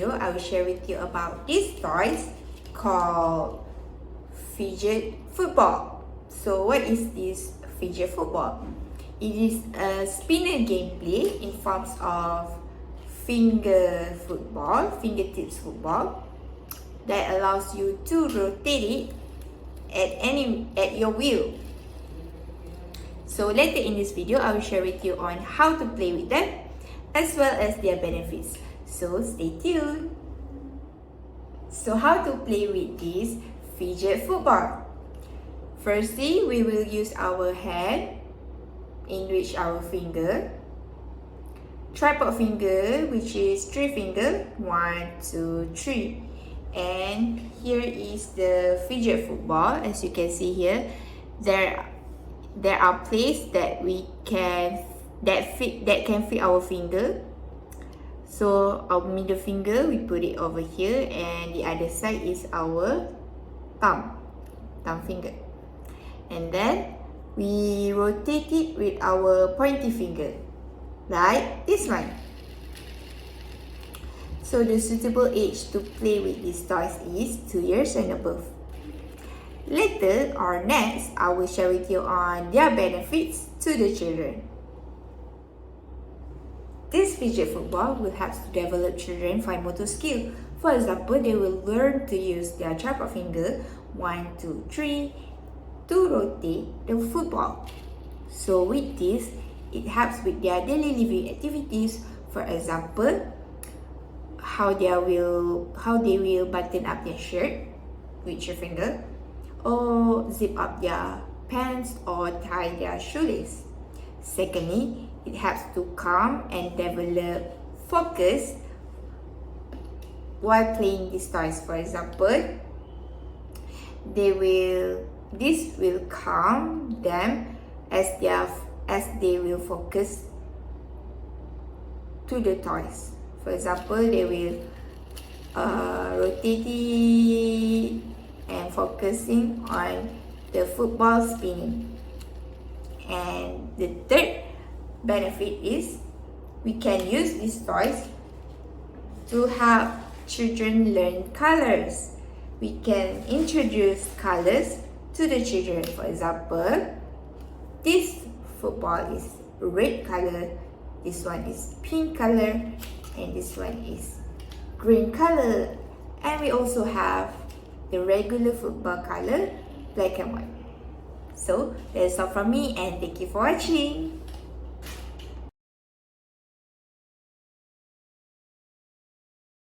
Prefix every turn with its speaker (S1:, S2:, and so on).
S1: video, I will share with you about these toys called Fidget Football. So what is this Fidget Football? It is a spinner gameplay in forms of fingertips football that allows you to rotate it at your will. So later in this video, I will share with you on how to play with them as well as their benefits. So stay tuned. So how to play with this fidget football? Firstly, we will use our hand, in which our finger, tripod finger, which is 3 finger, 1, 2, 3. And here is the fidget football. As you can see here, there are places that can fit our finger. So our middle finger, we put it over here, and the other side is our thumb finger. And then we rotate it with our pointy finger, like this one. So the suitable age to play with these toys is 2 years and above. Later or next, I will share with you on their benefits to the children. This fidget football will help to develop children fine motor skill. For example, they will learn to use their tripod finger 1, 2, 3 to rotate the football. So with this, it helps with their daily living activities. For example, how they will button up their shirt with your finger, or zip up their pants, or tie their shoelace. Secondly, it helps to calm and develop focus while playing these toys. For example, this will calm them as they will focus to the toys. For example, they will rotate it and focusing on the football spinning. And the third benefit is we can use these toys to help children learn colors. We can introduce colors to the children. For example, this football is red color, this one is pink color, and this one is green color. And we also have the regular football color, black and white. So that's all from me, and thank you for watching.